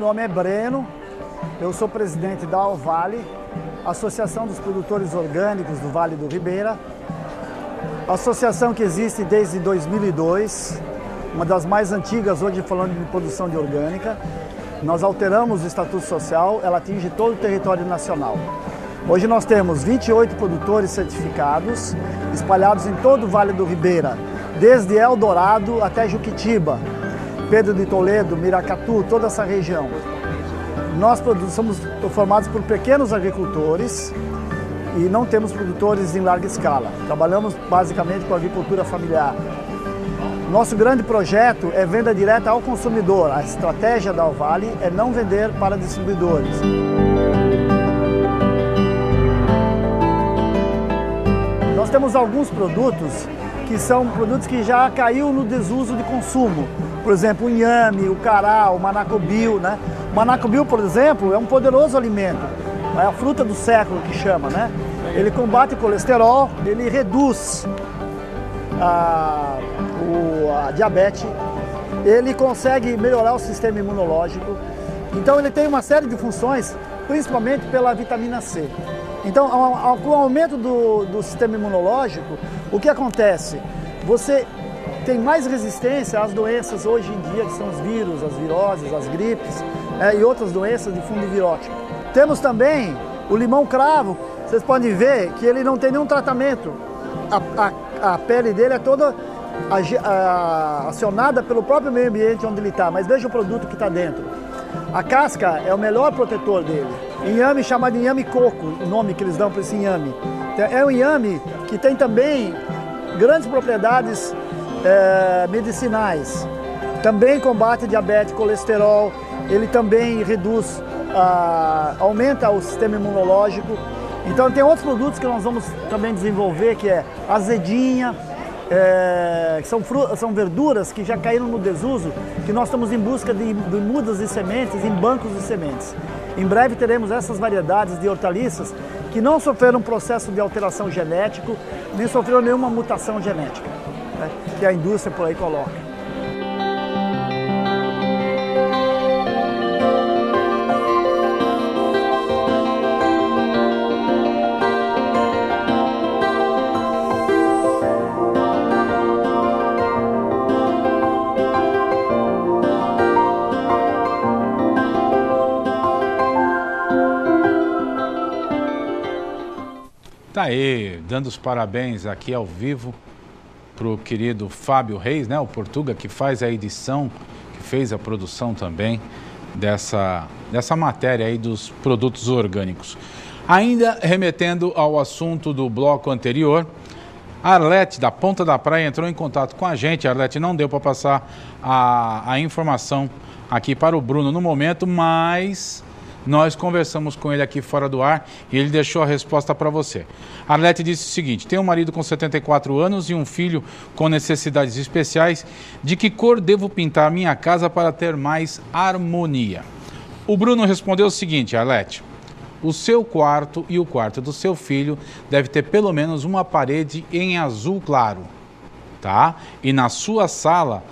nome é Breno, eu sou presidente da Alvale, Associação dos Produtores Orgânicos do Vale do Ribeira, associação que existe desde 2002, uma das mais antigas hoje falando de produção de orgânica. Nós alteramos o Estatuto Social, ela atinge todo o território nacional. Hoje nós temos 28 produtores certificados, espalhados em todo o Vale do Ribeira, desde Eldorado até Juquitiba, Pedro de Toledo, Miracatu, toda essa região. Nós somos formados por pequenos agricultores e não temos produtores em larga escala. Trabalhamos basicamente com agricultura familiar. Nosso grande projeto é venda direta ao consumidor. A estratégia da Alvale é não vender para distribuidores. Nós temos alguns produtos que são produtos que já caiu no desuso de consumo. Por exemplo, o inhame, o cará, o manacobil, né? O manacobil, por exemplo, é um poderoso alimento. É a fruta do século que chama, né? Ele combate o colesterol, ele reduz a diabetes, ele consegue melhorar o sistema imunológico. Então ele tem uma série de funções, principalmente pela vitamina C. Então, com o aumento do sistema imunológico, o que acontece? Você tem mais resistência às doenças hoje em dia, que são os vírus, as viroses, as gripes e outras doenças de fundo virótico. Temos também o limão-cravo. Vocês podem ver que ele não tem nenhum tratamento. A pele dele é toda acionada pelo próprio meio ambiente onde ele está, mas veja o produto que está dentro. A casca é o melhor protetor dele. Inhame chamado inhame coco, o nome que eles dão para esse inhame. É um inhame que tem também grandes propriedades medicinais. Também combate diabetes, colesterol, ele também reduz, aumenta o sistema imunológico. Então tem outros produtos que nós vamos também desenvolver, que é azedinha, que são verduras que já caíram no desuso, que nós estamos em busca de mudas de sementes, em bancos de sementes. Em breve teremos essas variedades de hortaliças que não sofreram processo de alteração genético, nem sofreram nenhuma mutação genética, né, que a indústria por aí coloca. Tá aí, dando os parabéns aqui ao vivo para o querido Fábio Reis, né, o Portuga, que faz a edição, que fez a produção também dessa matéria aí dos produtos orgânicos. Ainda remetendo ao assunto do bloco anterior, a Arlete, da Ponta da Praia, entrou em contato com a gente. A Arlete não deu para passar a informação aqui para o Bruno no momento, mas nós conversamos com ele aqui fora do ar e ele deixou a resposta para você. A Arlete disse o seguinte: tenho um marido com 74 anos e um filho com necessidades especiais. De que cor devo pintar minha casa para ter mais harmonia? O Bruno respondeu o seguinte: Arlete, o seu quarto e o quarto do seu filho deve ter pelo menos uma parede em azul claro, tá? E na sua sala,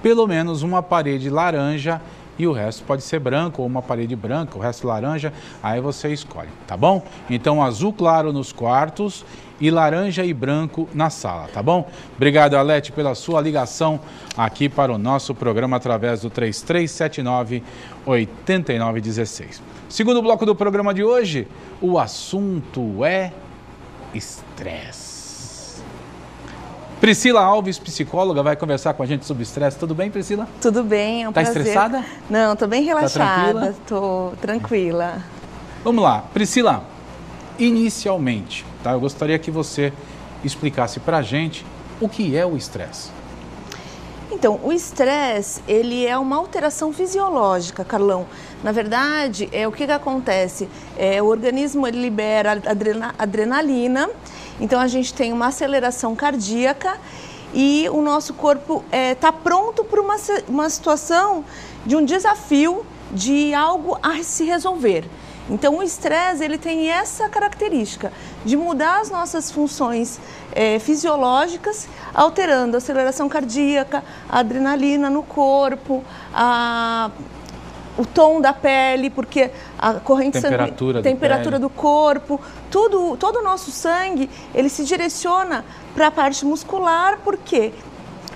pelo menos uma parede laranja, e o resto pode ser branco ou uma parede branca, o resto laranja, aí você escolhe, tá bom? Então azul claro nos quartos e laranja e branco na sala, tá bom? Obrigado, Arlete, pela sua ligação aqui para o nosso programa através do 3379-8916. Segundo bloco do programa de hoje, o assunto é estresse. Priscila Alves, psicóloga, vai conversar com a gente sobre estresse. Tudo bem, Priscila? Tudo bem, é um prazer. Tá estressada? Não, tô bem relaxada, Tá tô tranquila. Vamos lá, Priscila, inicialmente, tá? Eu gostaria que você explicasse pra gente o que é o estresse. Então, o estresse, ele é uma alteração fisiológica, Carlão. Na verdade, o que acontece? O organismo ele libera adrenalina, então a gente tem uma aceleração cardíaca e o nosso corpo está pronto para uma situação de um desafio, de algo a se resolver. Então o estresse ele tem essa característica de mudar as nossas funções fisiológicas, alterando a aceleração cardíaca, a adrenalina no corpo, o tom da pele, porque a corrente temperatura do corpo, todo o nosso sangue, ele se direciona para a parte muscular, porque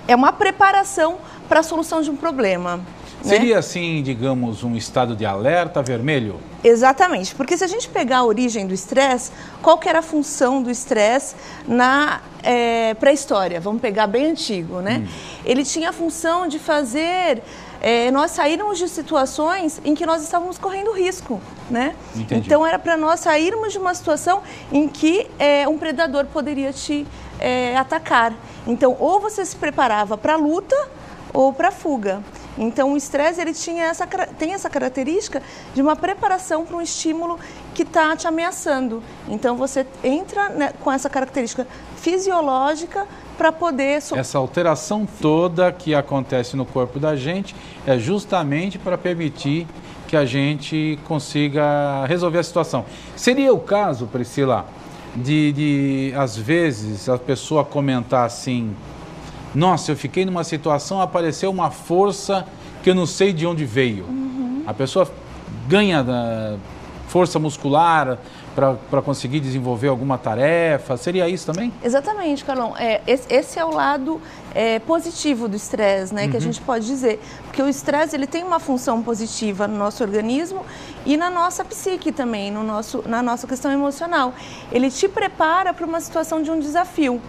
é uma preparação para a solução de um problema. Seria assim, digamos, um estado de alerta vermelho? Exatamente, porque se a gente pegar a origem do estresse, qual que era a função do estresse na pré-história? Vamos pegar bem antigo, né? Ele tinha a função de fazer nós sairmos de situações em que nós estávamos correndo risco, né? Entendi. Então era para nós sairmos de uma situação em que um predador poderia te atacar. Então ou você se preparava para a luta ou para a fuga. Então o estresse ele tem essa característica de uma preparação para um estímulo que está te ameaçando. Então você entra, né, com essa característica fisiológica para poder... Essa alteração toda que acontece no corpo da gente é justamente para permitir que a gente consiga resolver a situação. Seria o caso, Priscila, de às vezes a pessoa comentar assim: nossa, eu fiquei numa situação, apareceu uma força que eu não sei de onde veio. A pessoa ganha força muscular para conseguir desenvolver alguma tarefa. Seria isso também? Exatamente, Carlão. Esse é o lado positivo do estresse, né, que a gente pode dizer. Porque o estresse ele tem uma função positiva no nosso organismo e na nossa psique também, na nossa questão emocional. Ele te prepara para uma situação de um desafio.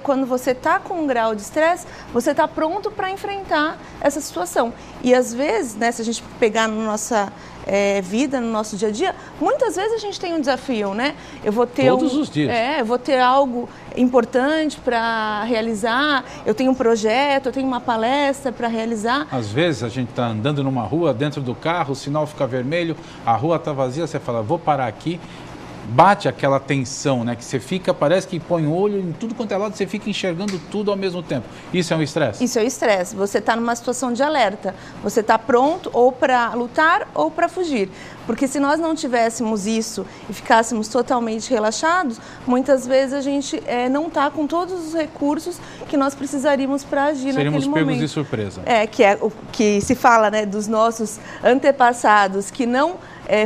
Quando você está com um grau de estresse, você está pronto para enfrentar essa situação. E às vezes, né, se a gente pegar na nossa vida, no nosso dia a dia, muitas vezes a gente tem um desafio, né? Eu vou ter todos os dias. Eu vou ter algo importante para realizar, eu tenho um projeto, eu tenho uma palestra para realizar. Às vezes a gente está andando numa rua, dentro do carro, o sinal fica vermelho, a rua está vazia, você fala, vou parar aqui. Bate aquela tensão, né? Que você fica, parece que põe o olho em tudo quanto é lado, você fica enxergando tudo ao mesmo tempo. Isso é um estresse? Isso é o estresse. Você está numa situação de alerta. Você está pronto ou para lutar ou para fugir. Porque se nós não tivéssemos isso e ficássemos totalmente relaxados, muitas vezes a gente não está com todos os recursos que nós precisaríamos para agir naquele momento. Seríamos pegos de surpresa. Que é o que se fala, né, dos nossos antepassados que não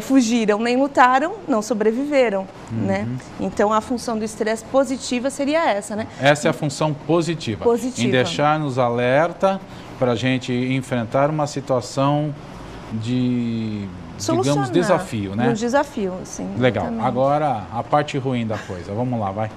fugiram nem lutaram, não sobreviveram, né? Então a função do estresse positiva seria essa, né? Essa é a função positiva. Em deixar-nos alerta para a gente enfrentar uma situação de, digamos, desafio, né? Um desafio, sim. Legal. Exatamente. Agora a parte ruim da coisa. Vamos lá, vai.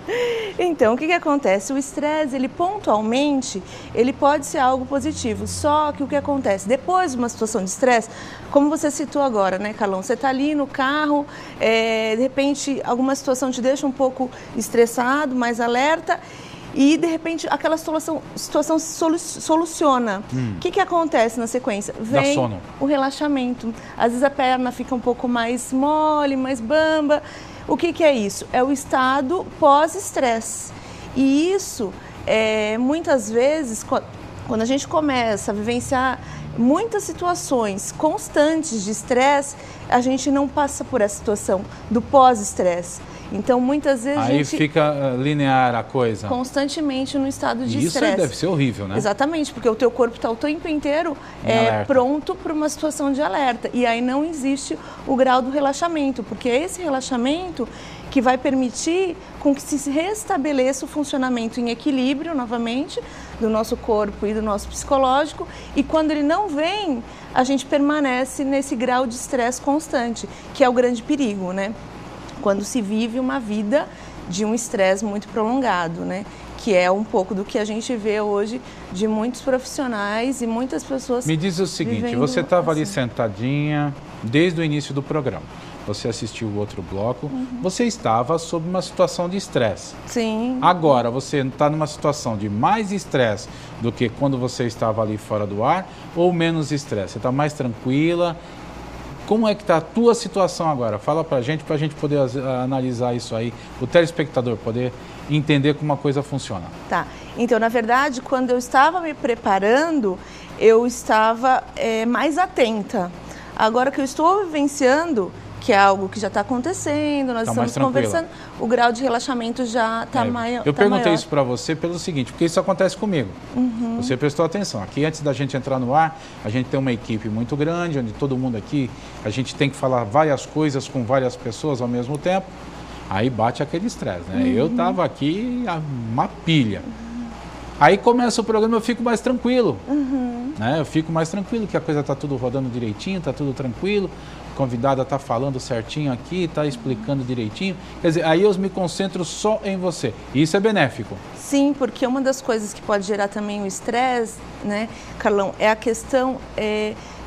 Então, o que acontece? O estresse, ele pontualmente, ele pode ser algo positivo, só que o que acontece? Depois de uma situação de estresse, como você citou agora, né, Carlão? Você está ali no carro, de repente, alguma situação te deixa um pouco estressado, mais alerta, e, de repente, aquela situação se soluciona. O que acontece na sequência? Vem o relaxamento. Às vezes a perna fica um pouco mais mole, mais bamba. O que é isso? É o estado pós-estresse. E isso, muitas vezes, quando a gente começa a vivenciar muitas situações constantes de estresse, a gente não passa por essa situação do pós-estresse. Então, muitas vezes aí a gente fica linear a coisa. Constantemente no estado de estresse. Isso deve ser horrível, né? Exatamente, porque o teu corpo está o tempo inteiro pronto para uma situação de alerta. E aí não existe o grau do relaxamento, porque é esse relaxamento que vai permitir com que se restabeleça o funcionamento em equilíbrio, novamente, do nosso corpo e do nosso psicológico. E quando ele não vem, a gente permanece nesse grau de estresse constante, que é o grande perigo, né? Quando se vive uma vida de um estresse muito prolongado, né? Que é um pouco do que a gente vê hoje de muitos profissionais e muitas pessoas. Me diz o seguinte, você estava ali sentadinha desde o início do programa, você assistiu o outro bloco, você estava sob uma situação de estresse. Sim. Agora, você está numa situação de mais estresse do que quando você estava ali fora do ar ou menos estresse? Você está mais tranquila? Como é que está a tua situação agora? Fala para a gente poder analisar isso aí, o telespectador poder entender como a coisa funciona. Tá, então na verdade quando eu estava me preparando, eu estava mais atenta. Agora que eu estou vivenciando, que é algo que já está acontecendo, nós estamos conversando, o grau de relaxamento já está maior. Eu perguntei isso para você pelo seguinte, porque isso acontece comigo. Você prestou atenção. Aqui, antes da gente entrar no ar, a gente tem uma equipe muito grande, onde todo mundo aqui, a gente tem que falar várias coisas com várias pessoas ao mesmo tempo. Aí bate aquele estresse, né? Eu estava aqui, uma pilha. Aí começa o programa, eu fico mais tranquilo. Né? Eu fico mais tranquilo, que a coisa está tudo rodando direitinho, está tudo tranquilo. A convidada está falando certinho aqui, está explicando direitinho. Quer dizer, aí eu me concentro só em você. E isso é benéfico. Sim, porque uma das coisas que pode gerar também o estresse, né, Carlão, é a questão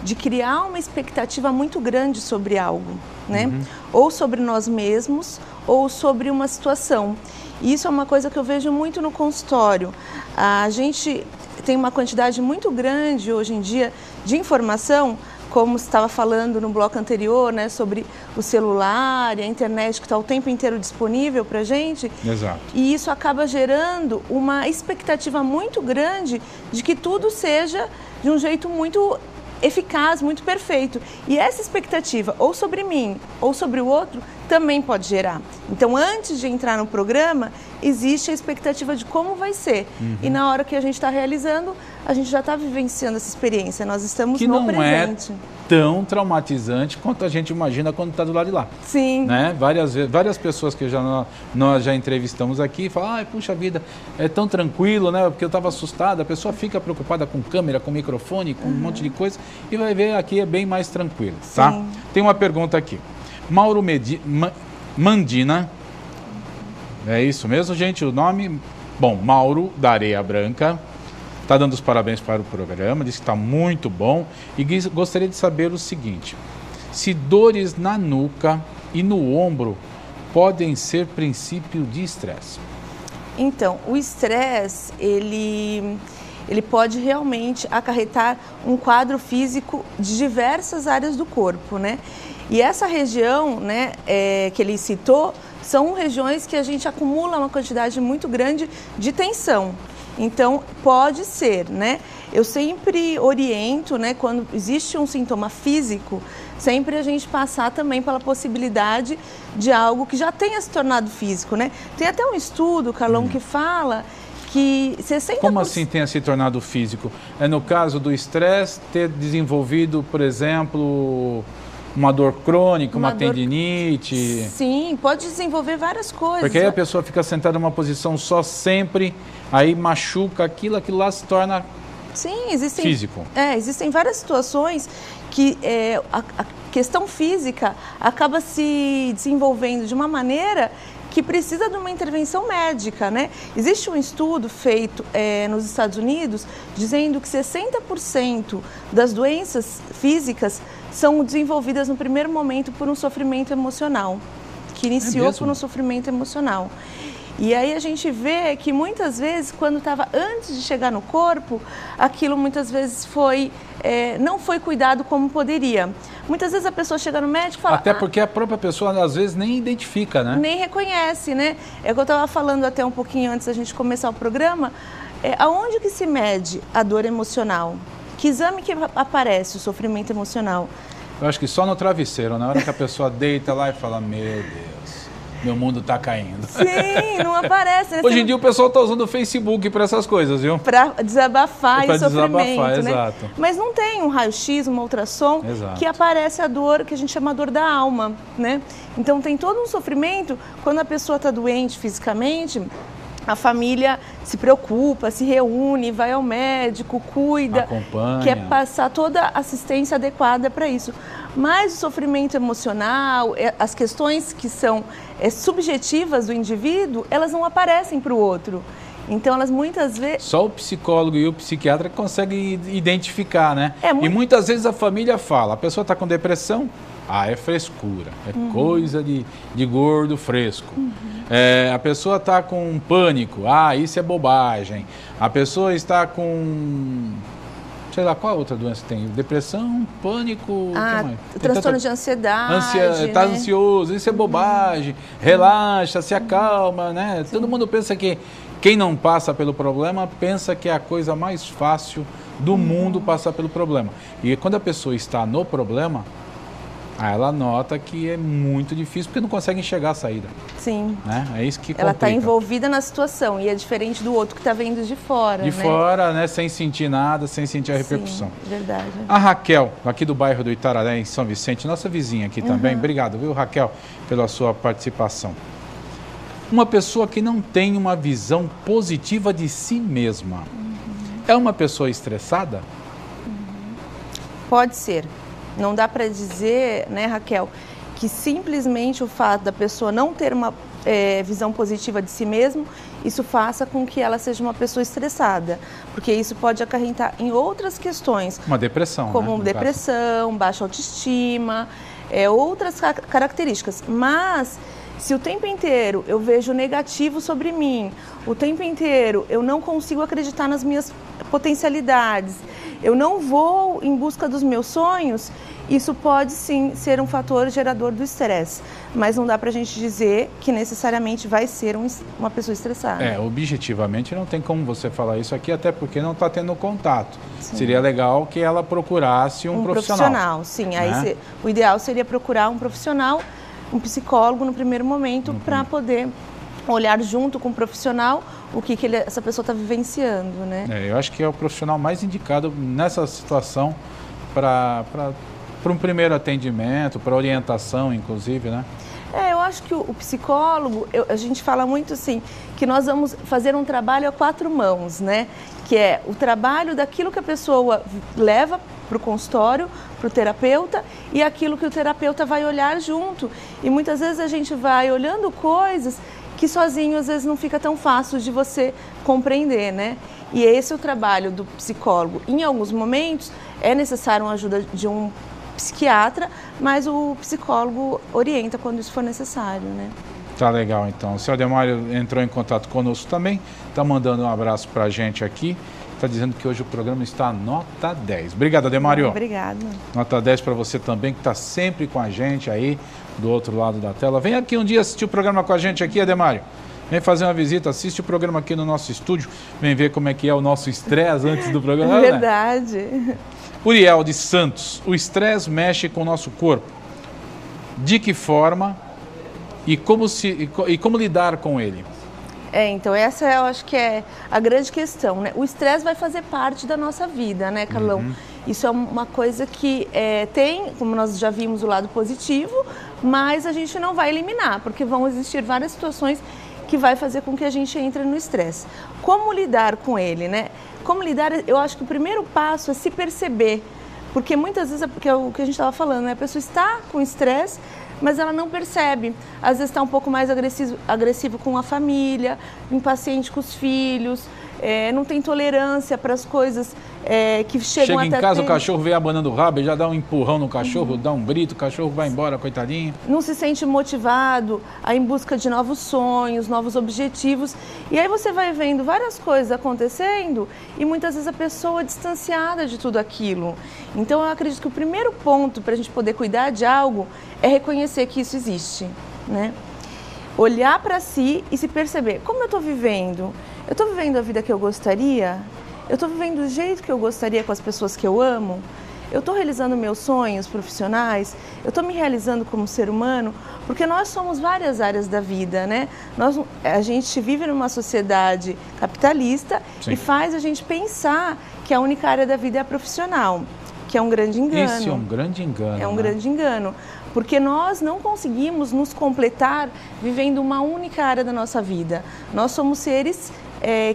de criar uma expectativa muito grande sobre algo, né? Ou sobre nós mesmos, ou sobre uma situação. E isso é uma coisa que eu vejo muito no consultório. A gente tem uma quantidade muito grande hoje em dia de informação, como você estava falando no bloco anterior, né, sobre o celular e a internet que está o tempo inteiro disponível para a gente. Exato. E isso acaba gerando uma expectativa muito grande de que tudo seja de um jeito muito eficaz, muito perfeito. E essa expectativa, ou sobre mim, ou sobre o outro, também pode gerar. Então, antes de entrar no programa, existe a expectativa de como vai ser. E na hora que a gente está realizando, a gente já está vivenciando essa experiência. Nós estamos no presente. Que não é tão traumatizante quanto a gente imagina quando está do lado de lá. Sim. Né? Várias pessoas que nós já entrevistamos aqui falam, ai, puxa vida, é tão tranquilo, né? Porque eu estava assustada. A pessoa fica preocupada com câmera, com microfone, com um monte de coisa, e vai ver aqui é bem mais tranquilo, tá? Sim. Tem uma pergunta aqui. Mauro Mandina, é isso mesmo, gente? O nome? Bom, Mauro da Areia Branca, está dando os parabéns para o programa, diz que está muito bom e gostaria de saber o seguinte: se dores na nuca e no ombro podem ser princípio de estresse? Então, o estresse, ele pode realmente acarretar um quadro físico de diversas áreas do corpo, né? E essa região, né, que ele citou, são regiões que a gente acumula uma quantidade muito grande de tensão. Então, pode ser, né? Eu sempre oriento, né, quando existe um sintoma físico, sempre a gente passar também pela possibilidade de algo que já tenha se tornado físico, né? Tem até um estudo, Carlão, que fala que 60%... Como assim tenha se tornado físico? É no caso do estresse ter desenvolvido, por exemplo, uma dor crônica, uma tendinite? Sim, pode desenvolver várias coisas. Porque aí a pessoa fica sentada numa posição só sempre, aí machuca aquilo lá se torna físico. Existem várias situações que a questão física acaba se desenvolvendo de uma maneira que precisa de uma intervenção médica, né? Existe um estudo feito nos Estados Unidos dizendo que 60% das doenças físicas são desenvolvidas no primeiro momento por um sofrimento emocional, que iniciou por um sofrimento emocional. E aí a gente vê que muitas vezes, quando estava antes de chegar no corpo, aquilo muitas vezes não foi cuidado como poderia. Muitas vezes a pessoa chega no médico e fala... Até porque a própria pessoa, às vezes, nem identifica, né? Nem reconhece, né? É o que eu estava falando até um pouquinho antes da gente começar o programa. Aonde que se mede a dor emocional? Que exame que aparece o sofrimento emocional? Eu acho que só no travesseiro, na hora que a pessoa deita lá e fala, meu Deus, meu mundo está caindo. Sim, não aparece. Né? Hoje em dia o pessoal está usando o Facebook para essas coisas, viu? Para desabafar e sofrimento, né? Exato. Mas não tem um raio-x, uma ultrassom, que aparece a dor, que a gente chama dor da alma, né? Então tem todo um sofrimento. Quando a pessoa está doente fisicamente, a família se preocupa, se reúne, vai ao médico, cuida, acompanha, quer passar toda a assistência adequada para isso. Mas o sofrimento emocional, as questões que são subjetivas do indivíduo, elas não aparecem para o outro. Então, elas muitas vezes... Só o psicólogo e o psiquiatra conseguem identificar, né? E muitas vezes a família fala, a pessoa está com depressão, é frescura, é coisa de gordo fresco. A pessoa está com pânico, isso é bobagem. A pessoa está com... sei lá, qual outra doença tem? Depressão, pânico... transtorno de ansiedade, Está ansioso, isso é bobagem. Relaxa, se acalma, né? Sim. Todo mundo pensa que quem não passa pelo problema pensa que é a coisa mais fácil do mundo passar pelo problema. E quando a pessoa está no problema, Aí ela nota que é muito difícil porque não consegue enxergar a saída. Sim. Né? É isso que complica. Ela está envolvida na situação e é diferente do outro que está vendo de fora. De fora, né? Sem sentir nada, sem sentir a repercussão. Sim, verdade. A Raquel, aqui do bairro do Itararé, em São Vicente, nossa vizinha aqui também. Obrigado, viu, Raquel, pela sua participação. Uma pessoa que não tem uma visão positiva de si mesma. É uma pessoa estressada? Pode ser. Não dá para dizer, né, Raquel, que simplesmente o fato da pessoa não ter uma visão positiva de si mesmo, isso faça com que ela seja uma pessoa estressada. Porque isso pode acarretar em outras questões. Uma depressão, como né, depressão, baixa autoestima, outras características. Mas se o tempo inteiro eu vejo negativo sobre mim, o tempo inteiro eu não consigo acreditar nas minhas potencialidades, eu não vou em busca dos meus sonhos, isso pode sim ser um fator gerador do estresse. Mas não dá pra gente dizer que necessariamente vai ser uma pessoa estressada. Objetivamente não tem como você falar isso aqui, até porque não está tendo contato. Sim. Seria legal que ela procurasse um profissional. Sim, né? Aí o ideal seria procurar um profissional, um psicólogo no primeiro momento, para poder olhar junto com o profissional o que essa pessoa está vivenciando, né? Eu acho que é o profissional mais indicado nessa situação para um primeiro atendimento, para orientação, inclusive, né? Eu acho que o psicólogo, a gente fala muito assim, que nós vamos fazer um trabalho a 4 mãos, né? Que é o trabalho daquilo que a pessoa leva para o consultório, para o terapeuta, e aquilo que o terapeuta vai olhar junto. E muitas vezes a gente vai olhando coisas que sozinho às vezes não fica tão fácil de você compreender, né? E esse é o trabalho do psicólogo. Em alguns momentos é necessário a ajuda de um psiquiatra, mas o psicólogo orienta quando isso for necessário, né? Tá legal, então. O seu Ademário entrou em contato conosco também, tá mandando um abraço pra gente aqui, tá dizendo que hoje o programa está nota 10. Obrigado, Ademário. Obrigado. Nota 10 para você também, que tá sempre com a gente aí, do outro lado da tela. Vem aqui um dia assistir o programa com a gente aqui, Ademário. Vem fazer uma visita, assiste o programa aqui no nosso estúdio, vem ver como é que é o nosso estresse antes do programa. Verdade. Uriel de Santos, o estresse mexe com o nosso corpo. De que forma e como lidar com ele? Então essa eu acho que é a grande questão, né? O estresse vai fazer parte da nossa vida, né, Carlão? Isso é uma coisa que tem, como nós já vimos, o lado positivo, mas a gente não vai eliminar, porque vão existir várias situações que vai fazer com que a gente entre no estresse. Como lidar com ele, né? Como lidar, eu acho que o primeiro passo é se perceber, porque muitas vezes, é o que a gente estava falando, né? A pessoa está com estresse, mas ela não percebe. Às vezes está um pouco mais agressivo com a família, impaciente com os filhos, não tem tolerância para as coisas que chegam até... Chega em casa, o cachorro vem abanando o rabo, já dá um empurrão no cachorro, dá um grito, o cachorro vai embora, coitadinho. Não se sente motivado em busca de novos sonhos, novos objetivos. E aí você vai vendo várias coisas acontecendo e muitas vezes a pessoa é distanciada de tudo aquilo. Então eu acredito que o primeiro ponto para a gente poder cuidar de algo é reconhecer que isso existe, né? Olhar para si e se perceber, como eu estou vivendo? Eu estou vivendo a vida que eu gostaria? Eu estou vivendo do jeito que eu gostaria com as pessoas que eu amo? Eu estou realizando meus sonhos profissionais? Eu estou me realizando como ser humano? Porque nós somos várias áreas da vida, né? A gente vive numa sociedade capitalista. Sim. E faz a gente pensar que a única área da vida é a profissional, que é um grande engano. Isso é um grande engano. É um grande engano. Porque nós não conseguimos nos completar vivendo uma única área da nossa vida. Nós somos seres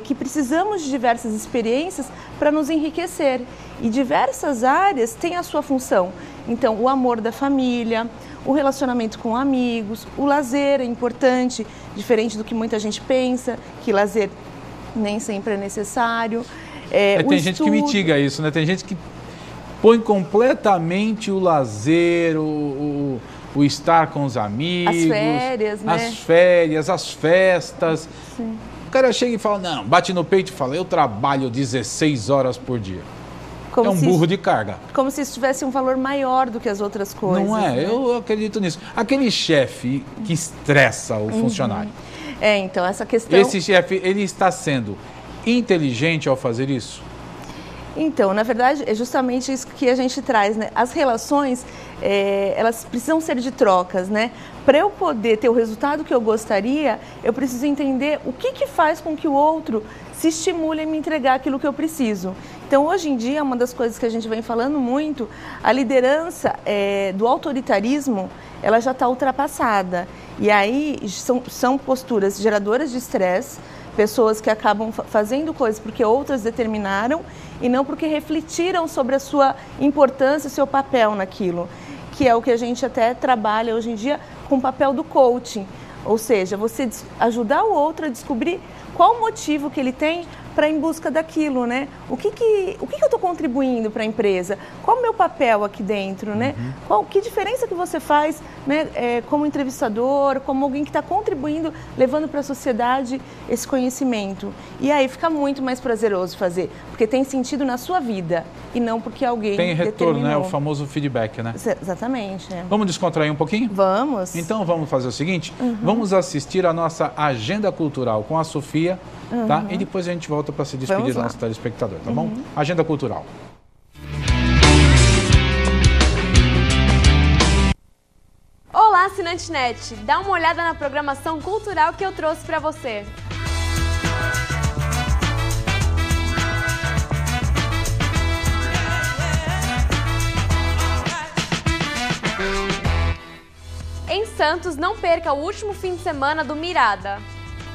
que precisamos de diversas experiências para nos enriquecer. E diversas áreas têm a sua função. Então, o amor da família, o relacionamento com amigos, o lazer é importante, diferente do que muita gente pensa, que lazer nem sempre é necessário. Tem gente que mitiga isso, né? Tem gente que põe completamente o lazer, o estar com os amigos, as férias, né? As férias, as festas. Sim. O cara chega e fala, não, bate no peito e fala, eu trabalho 16 horas por dia. Como é um burro de carga. Como se isso tivesse um valor maior do que as outras coisas. Não é, né? Eu acredito nisso. Aquele chefe que estressa o funcionário. Então essa questão... Esse chefe, ele está sendo inteligente ao fazer isso? Então, na verdade, é justamente isso que a gente traz, né? As relações, elas precisam ser de trocas, né? Para eu poder ter o resultado que eu gostaria, eu preciso entender o que faz com que o outro se estimule a me entregar aquilo que eu preciso. Então, hoje em dia, uma das coisas que a gente vem falando muito, a liderança do autoritarismo, ela já está ultrapassada. E aí são posturas geradoras de estresse, pessoas que acabam fazendo coisas porque outras determinaram e não porque refletiram sobre a sua importância, seu papel naquilo, que é o que a gente até trabalha hoje em dia com o papel do coaching, ou seja, você ajudar o outro a descobrir qual o motivo que ele tem para ir em busca daquilo, né? O que eu estou contribuindo para a empresa? Qual o meu papel aqui dentro, né? Que diferença que você faz, né? Como entrevistador, como alguém que está contribuindo, levando para a sociedade esse conhecimento. E aí fica muito mais prazeroso fazer, porque tem sentido na sua vida e não porque alguém tem retorno, determinou. né? O famoso feedback, né? Exatamente. Vamos descontrair um pouquinho? Vamos. Então vamos fazer o seguinte, vamos assistir a nossa agenda cultural com a Sofia, tá? E depois a gente volta para se despedir do nosso telespectador, tá bom? Agenda cultural. Olá, assinante NET! Dá uma olhada na programação cultural que eu trouxe para você. Em Santos, não perca o último fim de semana do Mirada.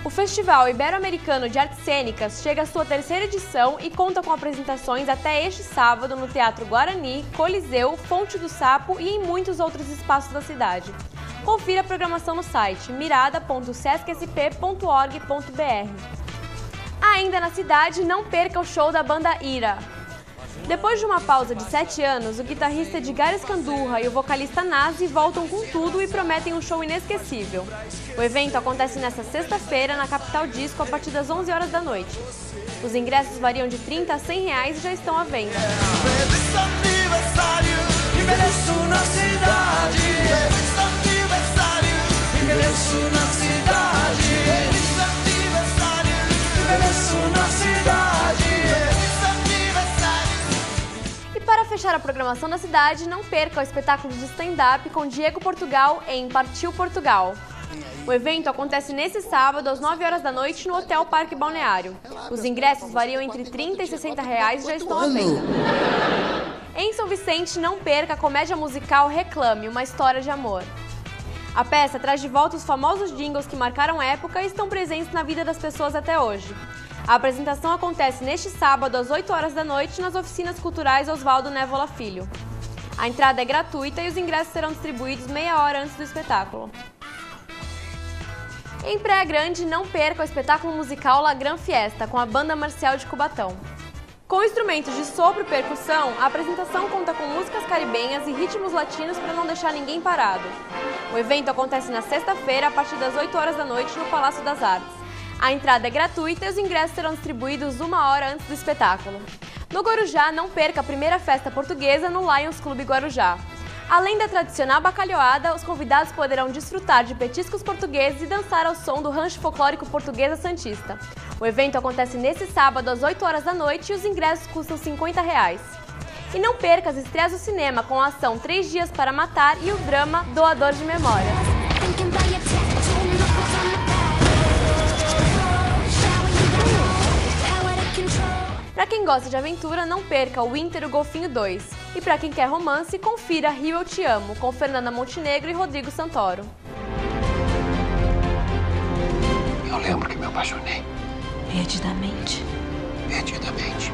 O Festival Ibero-Americano de Artes Cênicas chega à sua 3ª edição e conta com apresentações até este sábado no Teatro Guarani, Coliseu, Fonte do Sapo e em muitos outros espaços da cidade. Confira a programação no site mirada.sescsp.org.br. Ainda na cidade, não perca o show da banda Ira. Depois de uma pausa de 7 anos, o guitarrista Edgar Escandurra e o vocalista Nazi voltam com tudo e prometem um show inesquecível. O evento acontece nesta sexta-feira na Capital Disco a partir das 11 horas da noite. Os ingressos variam de R$30 a R$100 e já estão à venda. Para fechar a programação da cidade, não perca o espetáculo de stand-up com Diego Portugal em Partiu Portugal. O evento acontece nesse sábado às 9 horas da noite no Hotel Parque Balneário. Os ingressos variam entre R$30 e R$60 e já estão à venda. Em São Vicente, não perca a comédia musical Reclame, uma história de amor. A peça traz de volta os famosos jingles que marcaram época e estão presentes na vida das pessoas até hoje. A apresentação acontece neste sábado às 8 horas da noite nas oficinas culturais Oswaldo Névola Filho. A entrada é gratuita e os ingressos serão distribuídos meia hora antes do espetáculo. Em Praia Grande, não perca o espetáculo musical La Gran Fiesta com a Banda Marcial de Cubatão. Com instrumentos de sopro e percussão, a apresentação conta com músicas caribenhas e ritmos latinos para não deixar ninguém parado. O evento acontece na sexta-feira a partir das 8 horas da noite no Palácio das Artes. A entrada é gratuita e os ingressos serão distribuídos uma hora antes do espetáculo. No Guarujá, não perca a primeira festa portuguesa no Lions Clube Guarujá. Além da tradicional bacalhoada, os convidados poderão desfrutar de petiscos portugueses e dançar ao som do rancho folclórico Portuguesa Santista. O evento acontece nesse sábado às 8 horas da noite e os ingressos custam R$50. E não perca as estreias do cinema com a ação 3 Dias para Matar e o drama Doador de Memória. Para quem gosta de aventura, não perca o Winter o Golfinho 2. E para quem quer romance, confira Rio Eu Te Amo, com Fernanda Montenegro e Rodrigo Santoro. Eu lembro que me apaixonei. Perdidamente. Perdidamente.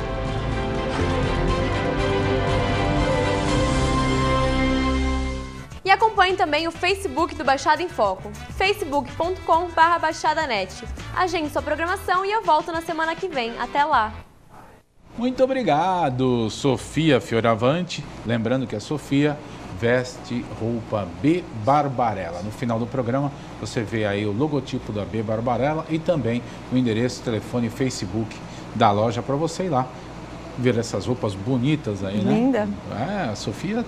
E acompanhe também o Facebook do Baixada em Foco, facebook.com/baixadanet. Agende sua programação e eu volto na semana que vem. Até lá! Muito obrigado, Sofia Fioravante. Lembrando que a Sofia veste roupa B Barbarella. No final do programa você vê aí o logotipo da B Barbarella e também o endereço, telefone e Facebook da loja para você ir lá ver essas roupas bonitas aí, né? Linda. A Sofia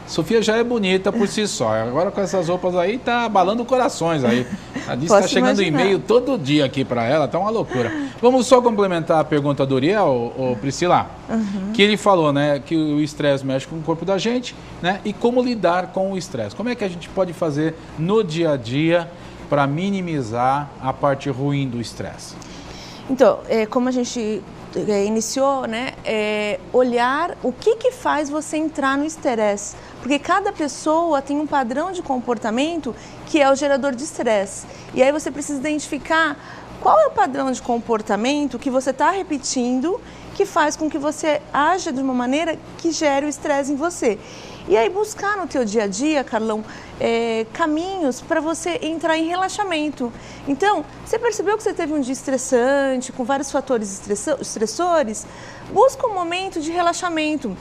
Sofia já é bonita por si só. Agora com essas roupas aí, tá abalando corações aí. A disse que tá chegando e-mail todo dia aqui para ela, tá uma loucura. Vamos só complementar a pergunta do Uriel, Priscila, que ele falou, né, que o estresse mexe com o corpo da gente, né, e como lidar com o estresse. Como é que a gente pode fazer no dia a dia para minimizar a parte ruim do estresse? Então, como a gente iniciou, né, olhar o que faz você entrar no estresse. Porque cada pessoa tem um padrão de comportamento que é o gerador de estresse. E aí você precisa identificar qual é o padrão de comportamento que você está repetindo que faz com que você aja de uma maneira que gere o estresse em você. E aí buscar no teu dia a dia, Carlão, caminhos para você entrar em relaxamento. Então, você percebeu que você teve um dia estressante, com vários fatores estressores? Busca um momento de relaxamento.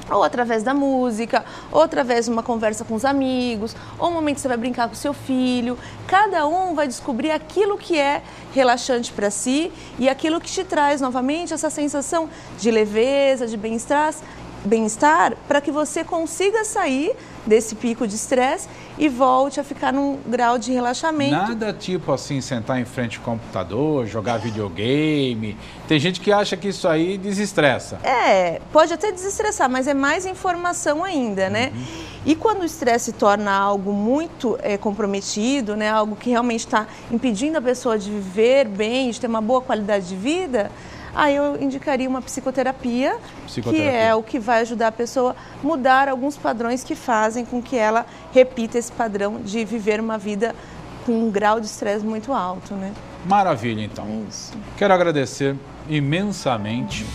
Ou através da música, ou através de uma conversa com os amigos, ou um momento que você vai brincar com o seu filho. Cada um vai descobrir aquilo que é relaxante para si e aquilo que te traz novamente essa sensação de leveza, de bem-estar, para que você consiga sair desse pico de estresse e volte a ficar num grau de relaxamento. Nada tipo assim, sentar em frente ao computador, jogar videogame. Tem gente que acha que isso aí desestressa. Pode até desestressar, mas é mais informação ainda, né? E quando o estresse se torna algo muito comprometido, né? Algo que realmente está impedindo a pessoa de viver bem, de ter uma boa qualidade de vida, aí eu indicaria uma psicoterapia, que é o que vai ajudar a pessoa a mudar alguns padrões que fazem com que ela repita esse padrão de viver uma vida com um grau de estresse muito alto, né? Maravilha, então. É isso. Quero agradecer imensamente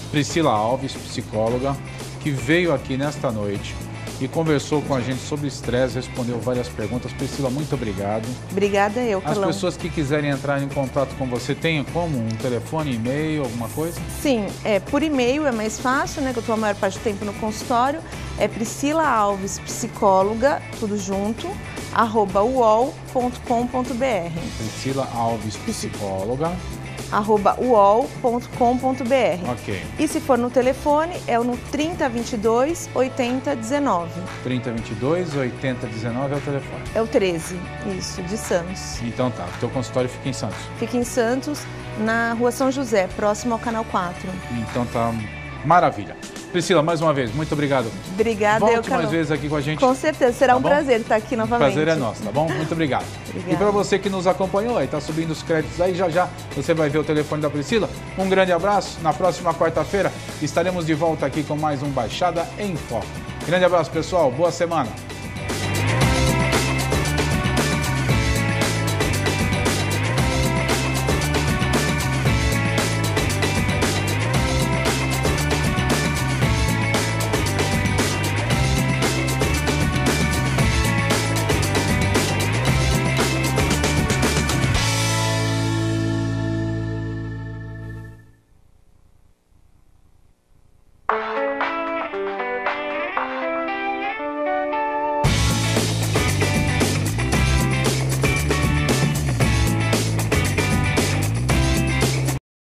Priscila Alves, psicóloga, que veio aqui nesta noite e conversou com a gente sobre estresse, respondeu várias perguntas. Priscila, muito obrigado. Obrigada eu, Carlão. As pessoas que quiserem entrar em contato com você, tem como? Um telefone, e-mail, alguma coisa? Sim, por e-mail é mais fácil, né? Que eu estou a maior parte do tempo no consultório. É Priscila Alves, psicóloga, tudo junto, @uol.com.br. Priscila Alves, psicóloga. @uol.com.br. Ok. E se for no telefone, é no 3022 8019. 3022 8019 é o telefone. É o 13, isso, de Santos. Então tá, o teu consultório fica em Santos. Fica em Santos, na Rua São José, próximo ao Canal 4. Então tá, maravilha. Priscila, mais uma vez, muito obrigado. Obrigada, Volte mais vezes aqui com a gente. Com certeza, será um prazer estar aqui novamente. O prazer é nosso, tá bom? Muito obrigado. Obrigada. E para você que nos acompanhou, aí tá subindo os créditos aí, já você vai ver o telefone da Priscila. Um grande abraço. Na próxima quarta-feira estaremos de volta aqui com mais um Baixada em Foco. Grande abraço, pessoal. Boa semana.